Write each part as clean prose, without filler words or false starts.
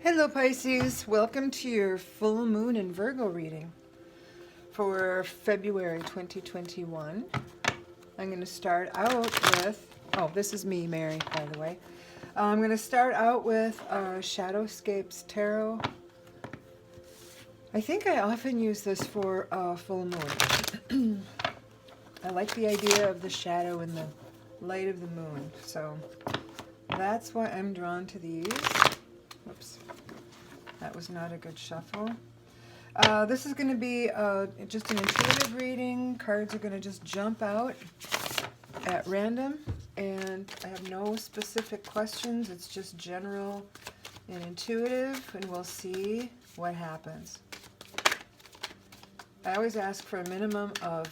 Hello Pisces, welcome to your full moon in Virgo reading for February 2021. I'm going to start out with, this is me, Mary, by the way. I'm going to start out with Shadowscapes Tarot. I think I often use this for full moon. I like the idea of the shadow and the light of the moon, so that's why I'm drawn to these. Whoops. That was not a good shuffle. This is going to be just an intuitive reading. Cards are going to just jump out at random, and I have no specific questions. It's just general and intuitive, and we'll see what happens. I always ask for a minimum of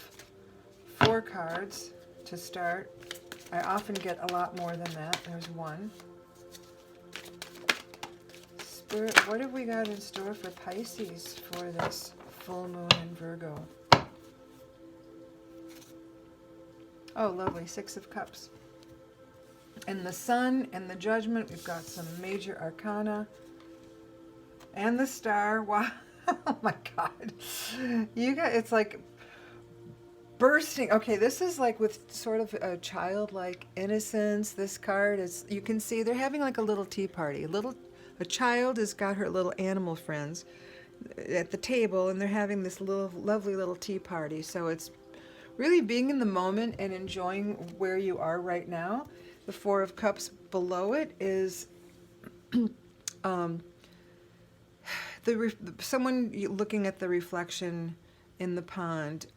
4 cards to start. I often get a lot more than that. There's one. Spirit, what have we got in store for Pisces for this full moon in Virgo? Oh, lovely. 6 of Cups. And the Sun and the Judgment. We've got some major arcana. And the Star. Wow. Oh my God. You got, it's like bursting. Okay, this is like with sort of a childlike innocence. This card is, you can see they're having like a little tea party. A child has got her little animal friends at the table, and they're having this little lovely little tea party. So it's really being in the moment and enjoying where you are right now. The 4 of Cups below it is someone looking at the reflection in the pond,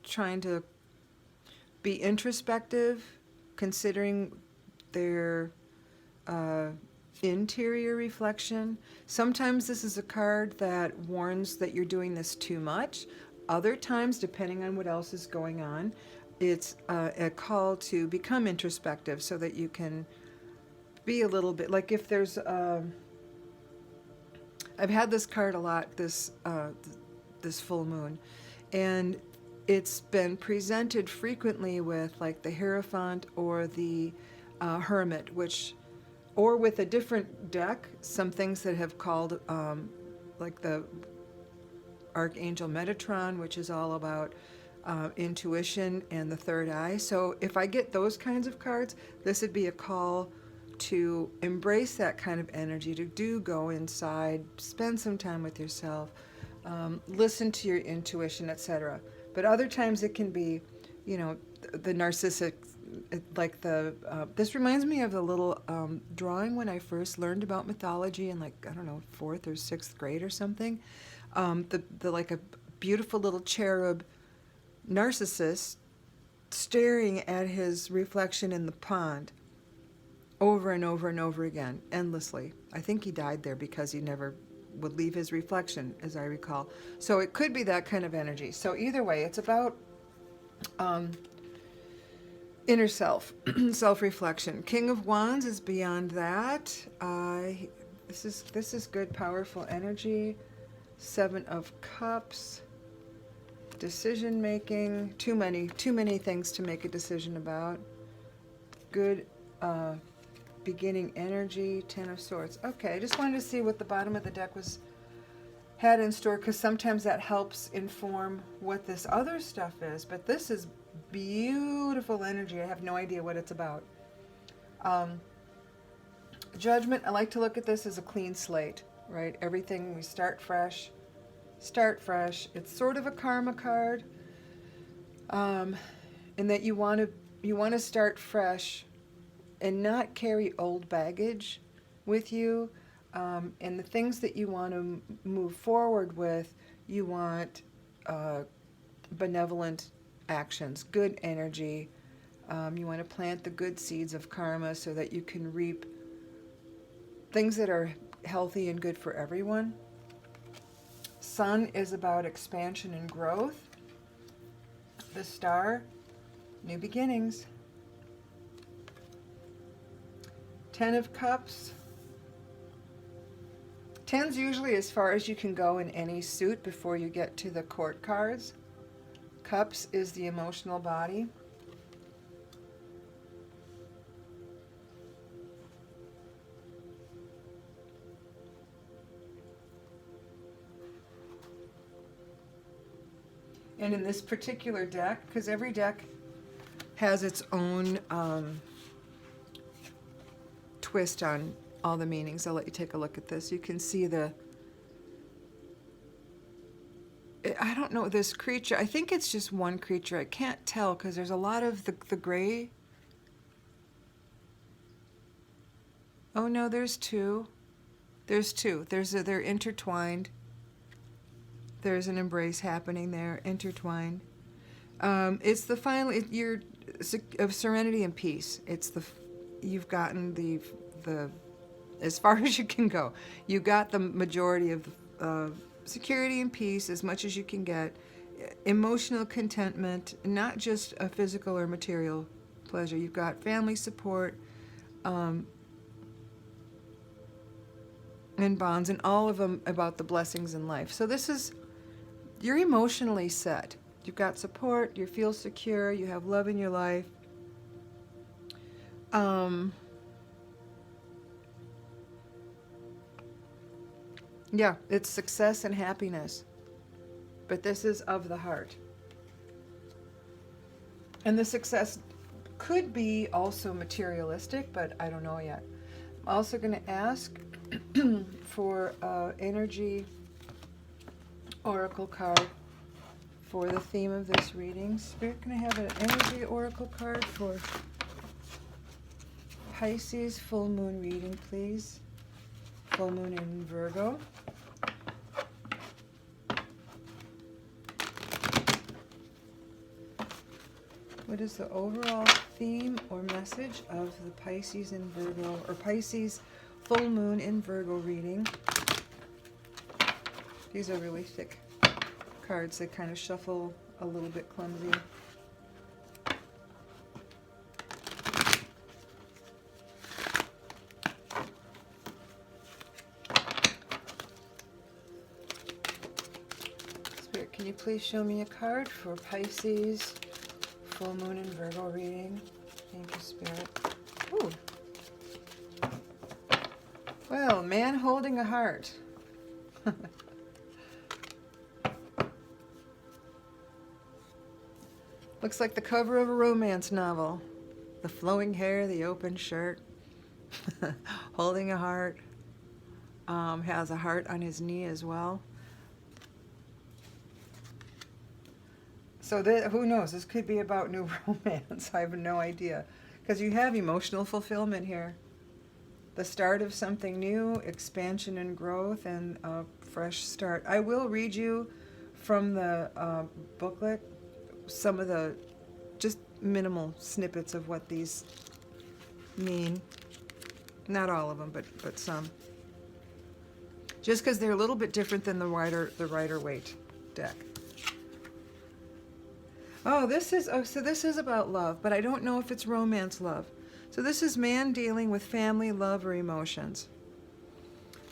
trying to be introspective, considering their interior reflection. Sometimes this is a card that warns that you're doing this too much. Other times, depending on what else is going on, it's a call to become introspective so that you can be a little bit, like if there's I've had this card a lot this full moon, and it's been presented frequently with like the Hierophant or the Hermit, or with a different deck, some things that have called like the Archangel Metatron, which is all about intuition and the third eye. So if I get those kinds of cards, this would be a call to embrace that kind of energy, to go inside, spend some time with yourself, listen to your intuition, etc. But other times it can be, the narcissistic, like this reminds me of the little drawing when I first learned about mythology in, like, I don't know, 4th or 6th grade or something. The like a beautiful little cherub narcissist staring at his reflection in the pond over and over and over again, endlessly. I think he died there because he never would leave his reflection, as I recall. So it could be that kind of energy. So either way, it's about inner self, self-reflection. King of Wands is beyond that. This is good, powerful energy. 7 of Cups. Decision making. Too many things to make a decision about. Good beginning energy. 10 of Swords. Okay, I just wanted to see what the bottom of the deck had in store, because sometimes that helps inform what this other stuff is. But this is beautiful energy. I have no idea what it's about. Judgment, I like to look at this as a clean slate, right? Everything, we start fresh. It's sort of a karma card, in that you want to start fresh and not carry old baggage with you. And the things that you want to move forward with, you want benevolent actions, good energy. You want to plant the good seeds of karma so that you can reap things that are healthy and good for everyone. Sun is about expansion and growth. The Star, new beginnings. 10 of Cups. 10's usually as far as you can go in any suit before you get to the court cards. Cups is the emotional body. And in this particular deck, because every deck has its own twist on all the meanings. I'll let you take a look at this. You can see I don't know, this creature. I think it's just one creature. I can't tell because there's a lot of the gray. Oh no, there's two. There's two. They're intertwined. There's an embrace happening there, intertwined. It's the final. You're of serenity and peace. You've gotten the as far as you can go. You got the majority of the security and peace, as much as you can get. Emotional contentment, not just a physical or material pleasure. You've got family support. And bonds, and all of them about the blessings in life. So you're emotionally set. You've got support, you feel secure, you have love in your life. Yeah, it's success and happiness. But this is of the heart. And the success could be also materialistic, but I don't know yet. I'm also going to ask for energy oracle card for the theme of this reading. Spirit, can I have an energy oracle card for Pisces full moon reading, please? Full moon in Virgo. What is the overall theme or message of the Pisces in Virgo, or Pisces full moon in Virgo reading? These are really thick cards. They kind of shuffle a little bit clumsy. Spirit, can you please show me a card for Pisces full moon in Virgo reading? Thank you, Spirit. Ooh. Well, man holding a heart. Looks like the cover of a romance novel. The flowing hair, the open shirt. Holding a heart. Has a heart on his knee as well. So who knows? This could be about new romance. I have no idea. Because you have emotional fulfillment here. The start of something new, expansion and growth, and a fresh start. I will read you from the booklet some of the just minimal snippets of what these mean. Not all of them, but some. Just because they're a little bit different than the Rider-Waite deck. So this is about love, but I don't know if it's romance love. So this is man dealing with family, love, or emotions.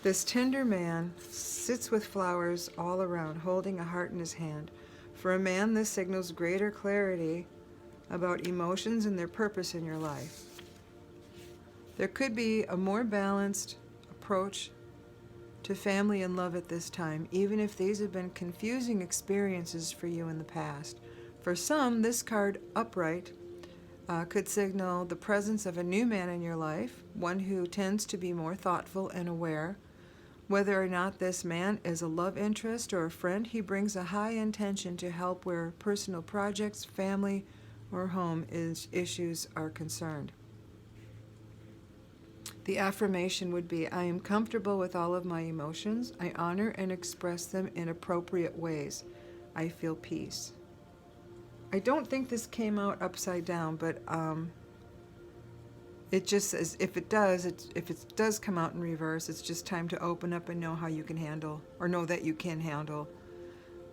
This tender man sits with flowers all around, holding a heart in his hand. For a man, this signals greater clarity about emotions and their purpose in your life. There could be a more balanced approach to family and love at this time, even if these have been confusing experiences for you in the past. For some, this card, upright, could signal the presence of a new man in your life, one who tends to be more thoughtful and aware. Whether or not this man is a love interest or a friend, he brings a high intention to help where personal projects, family, or home issues are concerned. The affirmation would be, I am comfortable with all of my emotions. I honor and express them in appropriate ways. I feel peace. I don't think this came out upside down, but it just says if it does come out in reverse, it's just time to open up and know how you can handle, or know that you can handle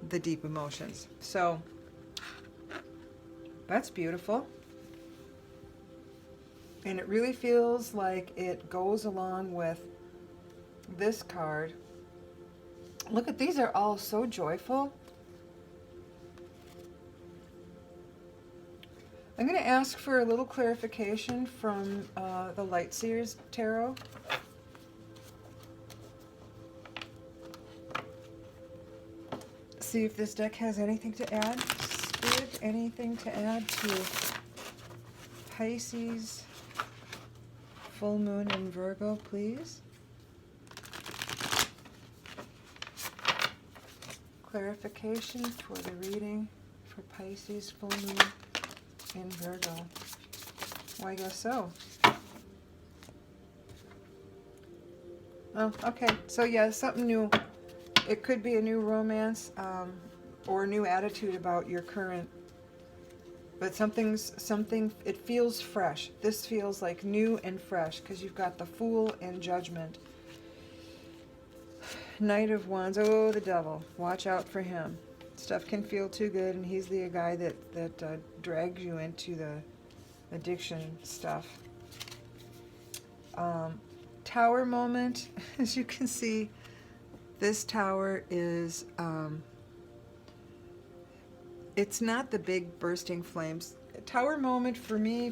the deep emotions. So that's beautiful. And it really feels like it goes along with this card. Look at these, are all so joyful. I'm going to ask for a little clarification from the Lightseers Tarot. see if this deck has anything to add. Spirit, anything to add to Pisces, full moon in Virgo, please. Clarification for the reading for Pisces, full moon in Virgo. Well, I guess so. Oh, okay. So yeah, something new. It could be a new romance or a new attitude about your current. But something, it feels fresh. This feels like new and fresh because you've got the Fool and Judgment. Knight of Wands. Oh, the devil. Watch out for him. Stuff can feel too good, and he's the guy that drags you into the addiction stuff. Tower moment. As you can see, this tower is, it's not the big bursting flames. A tower moment for me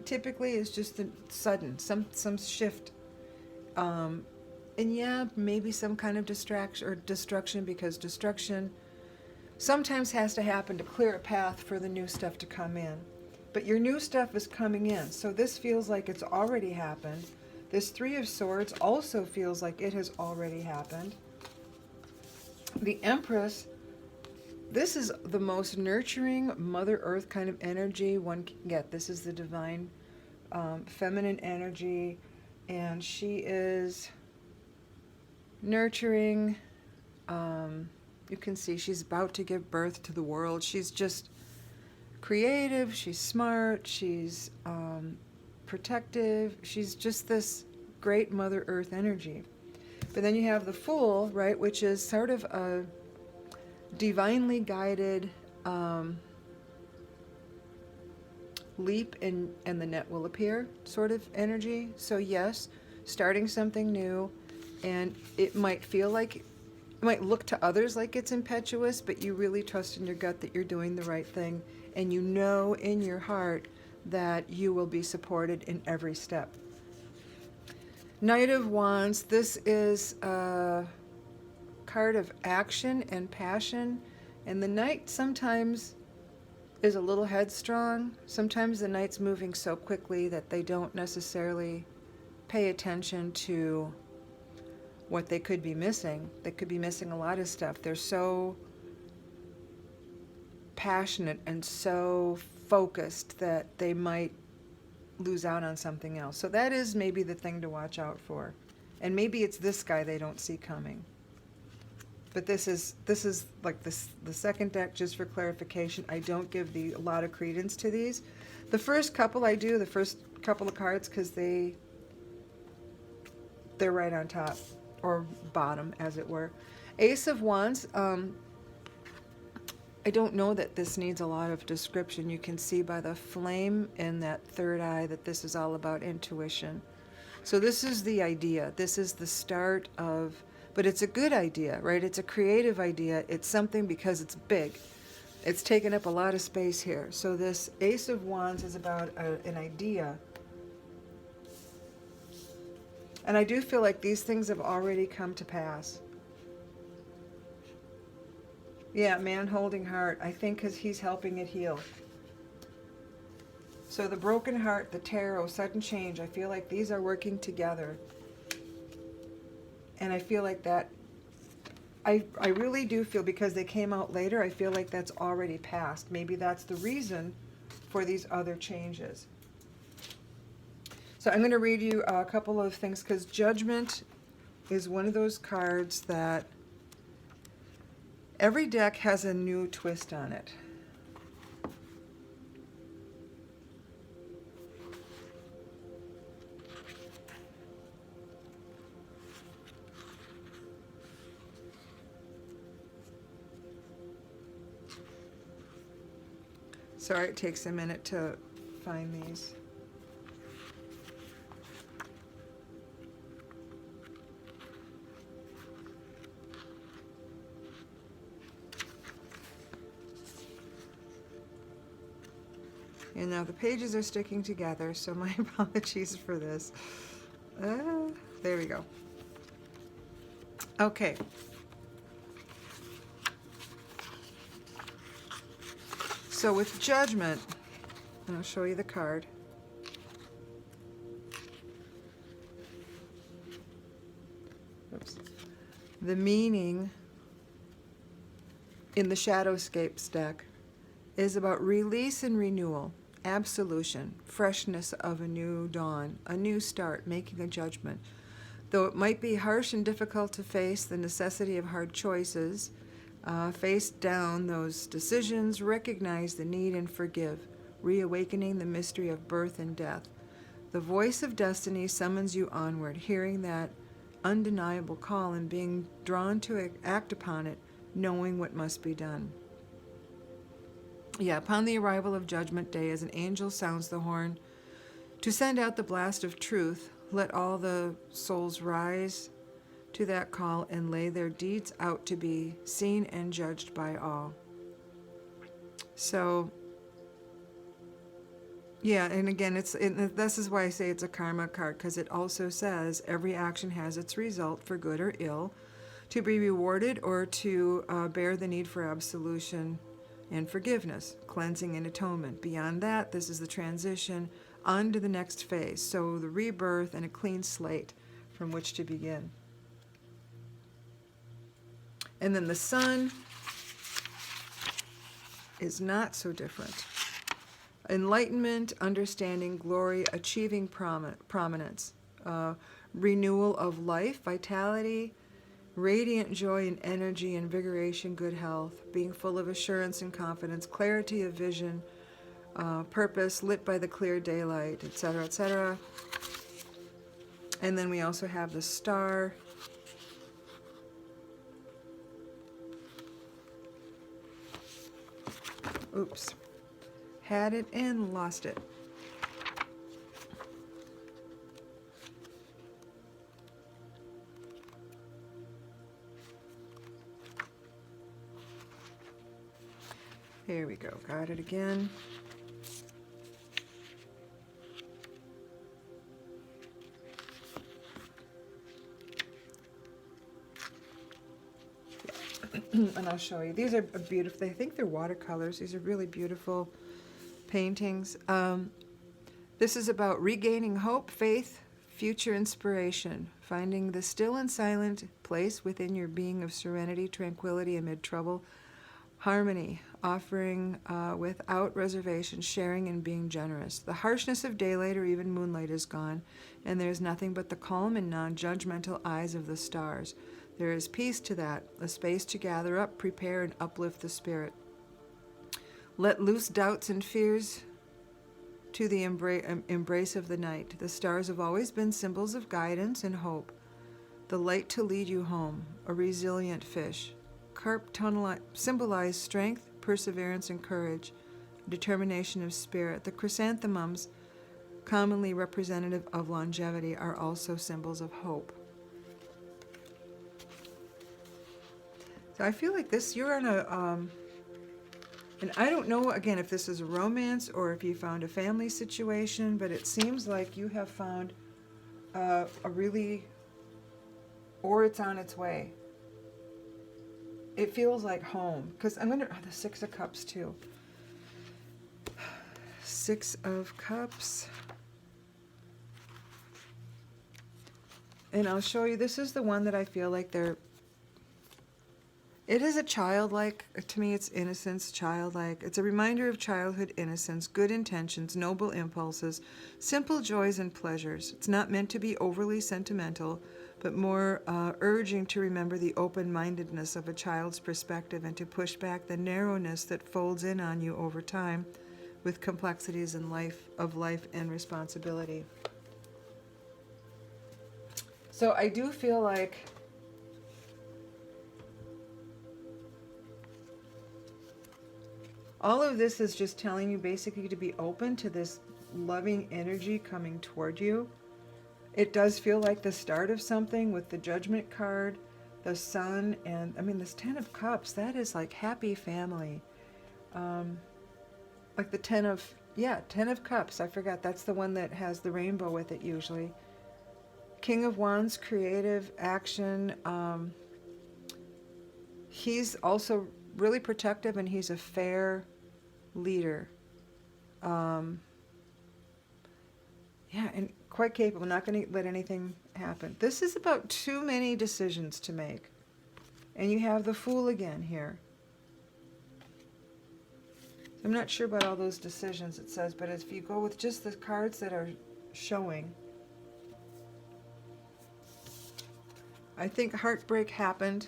typically is just the sudden, some shift. And yeah, maybe some kind of distraction or destruction, because destruction sometimes has to happen to clear a path for the new stuff to come in. But your new stuff is coming in, so this feels like it's already happened. This Three of Swords also feels like it has already happened. The Empress, this is the most nurturing Mother Earth kind of energy one can get. This is the divine feminine energy, and she is nurturing. You can see she's about to give birth to the world. She's just creative, she's smart, she's protective. She's just this great Mother Earth energy. But then you have the Fool, right, which is sort of a divinely guided leap and the net will appear sort of energy. So yes, starting something new, and it might feel like, it might look to others like it's impetuous, but you really trust in your gut that you're doing the right thing, and you know in your heart that you will be supported in every step. Knight of Wands, this is a card of action and passion, and the Knight sometimes is a little headstrong. Sometimes the Knight's moving so quickly that they don't necessarily pay attention to what they could be missing. They could be missing a lot of stuff. They're so passionate and so focused that they might lose out on something else. So that is maybe the thing to watch out for. And maybe it's this guy they don't see coming. But this is like the second deck, just for clarification. I don't give a lot of credence to these. The first couple I do, the first couple of cards, because they're right on top, or bottom, as it were. Ace of Wands. I don't know that this needs a lot of description. You can see by the flame in that third eye that this is all about intuition. So this is the idea. This is the start of, but it's a good idea, right? It's a creative idea. It's something because it's big. It's taken up a lot of space here. So this Ace of Wands is about an idea. And I do feel like these things have already come to pass. Yeah, man holding heart. I think because he's helping it heal. So the broken heart, the tarot, sudden change. I feel like these are working together. And I feel like that, I really do feel, because they came out later, I feel like that's already passed. Maybe that's the reason for these other changes. So I'm going to read you a couple of things, because Judgment is one of those cards that every deck has a new twist on it. Sorry, it takes a minute to find these. And now the pages are sticking together, so my apologies for this. There we go. Okay. So with Judgment, and I'll show you the card. Oops. The meaning in the Shadowscapes deck is about release and renewal, absolution, freshness of a new dawn, a new start, making a judgment. Though it might be harsh and difficult to face the necessity of hard choices, face down those decisions, recognize the need, and forgive, reawakening the mystery of birth and death. The voice of destiny summons you onward, hearing that undeniable call and being drawn to act upon it, knowing what must be done. Yeah, upon the arrival of Judgment Day, as an angel sounds the horn to send out the blast of truth, let all the souls rise to that call and lay their deeds out to be seen and judged by all. So, yeah, and again, this is why I say it's a karma card, because it also says every action has its result, for good or ill, to be rewarded or to bear the need for absolution and forgiveness, cleansing and atonement. Beyond that, this is the transition on to the next phase. So the rebirth and a clean slate from which to begin. And then the Sun is not so different. Enlightenment, understanding, glory, achieving prominence, renewal of life, vitality, radiant joy and energy, invigoration, good health, being full of assurance and confidence, clarity of vision, purpose, lit by the clear daylight, etc., etc. And then we also have the Star. Oops. Had it and lost it. Here we go. Got it again. And I'll show you. These are beautiful. I think they're watercolors. These are really beautiful paintings. This is about regaining hope, faith, future inspiration, finding the still and silent place within your being of serenity, tranquility amid trouble, harmony, offering without reservation, sharing and being generous. The harshness of daylight or even moonlight is gone, and there is nothing but the calm and non-judgmental eyes of the stars. There is peace to that, a space to gather up, prepare, and uplift the spirit. Let loose doubts and fears to the embrace of the night. The stars have always been symbols of guidance and hope. The light to lead you home, a resilient fish. Carp symbolize strength, perseverance, and courage, determination of spirit. The chrysanthemums, commonly representative of longevity, are also symbols of hope. So I feel like this, you're on a, and I don't know, again, if this is a romance or if you found a family situation, but it seems like you have found a really, or it's on its way. It feels like home, because I'm going to, the Six of Cups too. Six of Cups. And I'll show you, this is the one that I feel like it is a childlike, to me it's innocence, childlike. It's a reminder of childhood innocence, good intentions, noble impulses, simple joys and pleasures. It's not meant to be overly sentimental, but more urging to remember the open-mindedness of a child's perspective and to push back the narrowness that folds in on you over time with complexities in life and responsibility. So I do feel like all of this is just telling you basically to be open to this loving energy coming toward you. It does feel like the start of something with the Judgment card, the Sun, and I mean this Ten of Cups, that is like happy family. Like the Ten of Cups, I forgot, that's the one that has the rainbow with it usually. King of Wands, creative action. He's also really protective and he's a fair leader. Yeah, and quite capable, not going to let anything happen. This is about too many decisions to make. And you have the Fool again here. I'm not sure about all those decisions it says, but if you go with just the cards that are showing, I think heartbreak happened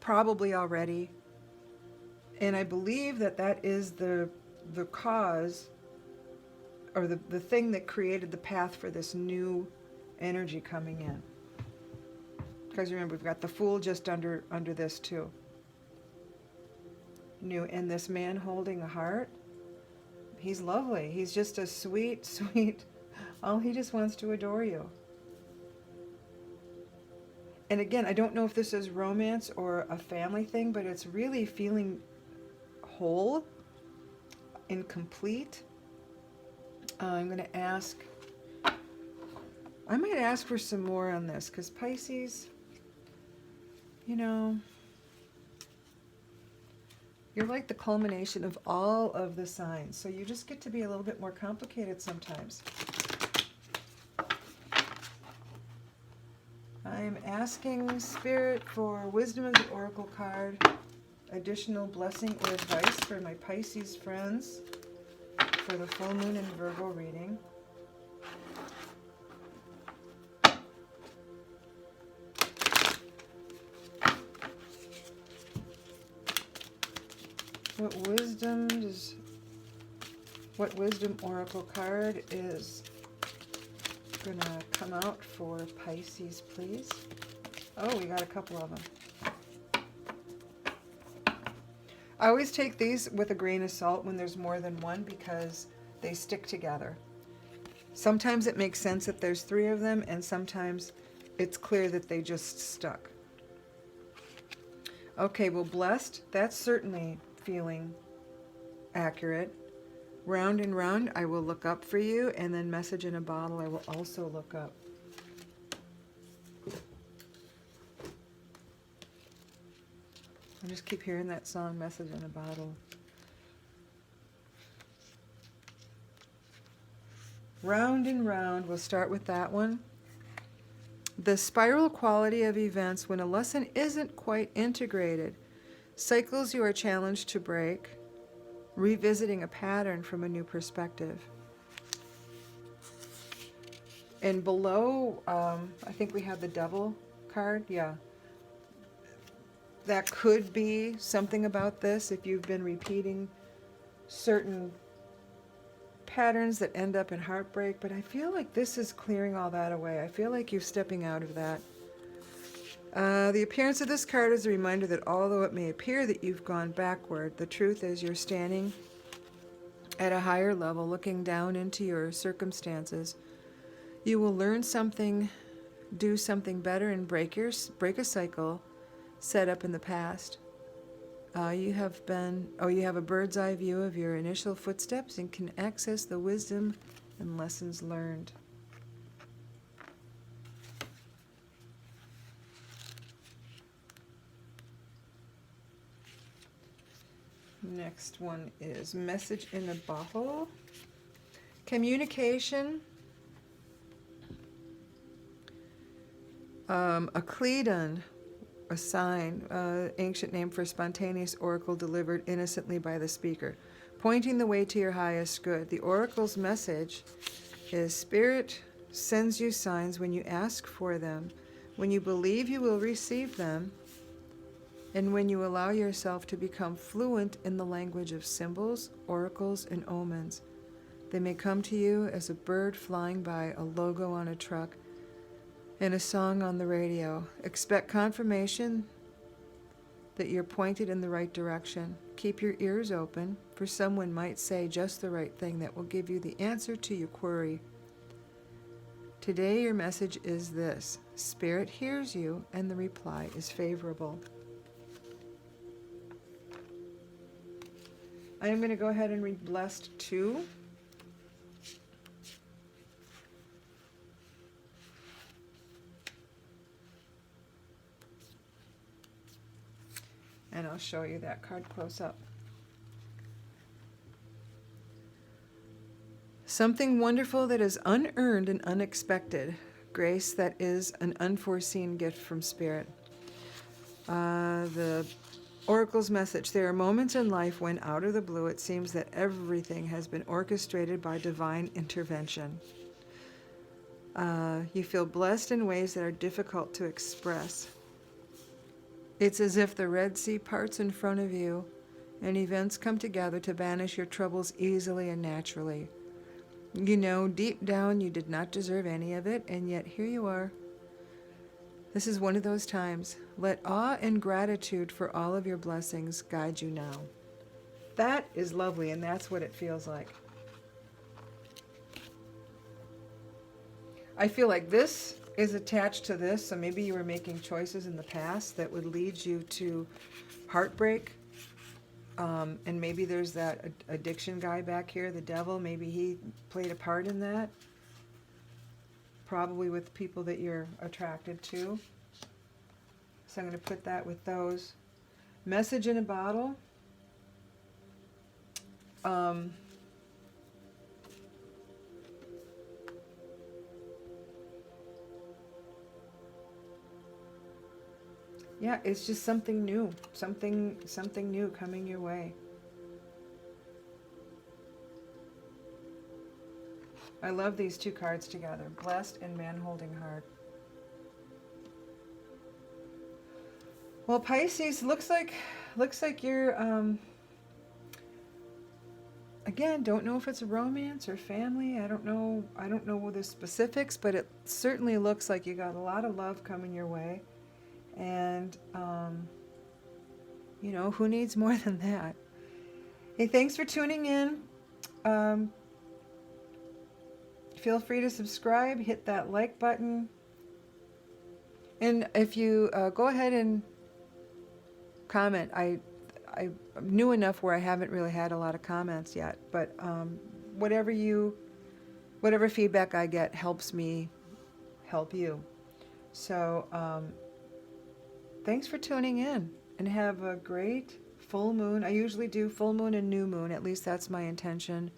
probably already. And I believe that that is the cause, or the thing that created the path for this new energy coming in. Because remember, we've got the Fool just under this too. New, and this man holding a heart, he's lovely. He's just a sweet, sweet, oh, he just wants to adore you. And again, I don't know if this is romance or a family thing, but it's really feeling whole and complete. I'm going to ask, I might ask for some more on this, because Pisces, you know, you're like the culmination of all of the signs. So you just get to be a little bit more complicated sometimes. I'm asking Spirit for wisdom of the Oracle card, additional blessing or advice for my Pisces friends for the full moon and Virgo reading. What wisdom oracle card is gonna come out for Pisces, please? Oh, we got a couple of them. I always take these with a grain of salt when there's more than one, because they stick together. Sometimes it makes sense that there's three of them, and sometimes it's clear that they just stuck. Okay, well, blessed, that's certainly feeling accurate. Round and round, I will look up for you, and then message in a bottle, I will also look up. I just keep hearing that song, Message in a Bottle. Round and round, we'll start with that one. The spiral quality of events when a lesson isn't quite integrated. Cycles you are challenged to break. Revisiting a pattern from a new perspective. And below, I think we have the Devil card. Yeah. That could be something about this if you've been repeating certain patterns that end up in heartbreak, but I feel like this is clearing all that away. I feel like you're stepping out of that. The appearance of this card is a reminder that although it may appear that you've gone backward, the truth is you're standing at a higher level, looking down into your circumstances. You will learn something, do something better, and break a cycle set up in the past. You have a bird's eye view of your initial footsteps and can access the wisdom and lessons learned. Next one is Message in a Bottle. Communication. A Cledon, a sign, ancient name for spontaneous oracle delivered innocently by the speaker, pointing the way to your highest good. The oracle's message is Spirit sends you signs when you ask for them, when you believe you will receive them, and when you allow yourself to become fluent in the language of symbols, oracles, and omens. They may come to you as a bird flying by, a logo on a truck, and a song on the radio. Expect confirmation that you're pointed in the right direction. Keep your ears open, for someone might say just the right thing that will give you the answer to your query. Today your message is this: Spirit hears you, and the reply is favorable. I am going to go ahead and read Blessed 2. And I'll show you that card close up. Something wonderful that is unearned and unexpected. Grace that is an unforeseen gift from Spirit. The Oracle's message. There are moments in life when, out of the blue, it seems that everything has been orchestrated by divine intervention. You feel blessed in ways that are difficult to express. It's as if the Red Sea parts in front of you and events come together to banish your troubles easily and naturally. You know, deep down, you did not deserve any of it, and yet here you are. This is one of those times. Let awe and gratitude for all of your blessings guide you now. That is lovely, and that's what it feels like. I feel like this is attached to this, so maybe you were making choices in the past that would lead you to heartbreak. And maybe there's that addiction guy back here, the devil. Maybe he played a part in that. Probably with people that you're attracted to. So I'm going to put that with those. Message in a bottle. Yeah, it's just something new. Something new coming your way. I love these two cards together. Blessed and Man Holding Heart. Well, Pisces, looks like you're again, don't know if it's a romance or family. I don't know the specifics, but it certainly looks like you got a lot of love coming your way. And you know, who needs more than that? Hey, thanks for tuning in. Feel free to subscribe, hit that like button. And if you go ahead and comment, I'm new enough where I haven't really had a lot of comments yet, but whatever feedback I get helps me help you. So thanks for tuning in, and have a great full moon. I usually do full moon and new moon, at least that's my intention.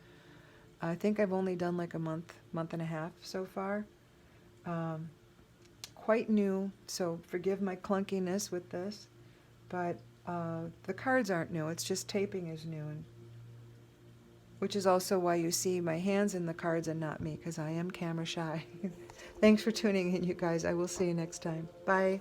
I think I've only done like a month and a half so far. Quite new, so forgive my clunkiness with this. But the cards aren't new, it's just taping is new. Which is also why you see my hands in the cards and not me, because I am camera shy. Thanks for tuning in, you guys. I will see you next time. Bye.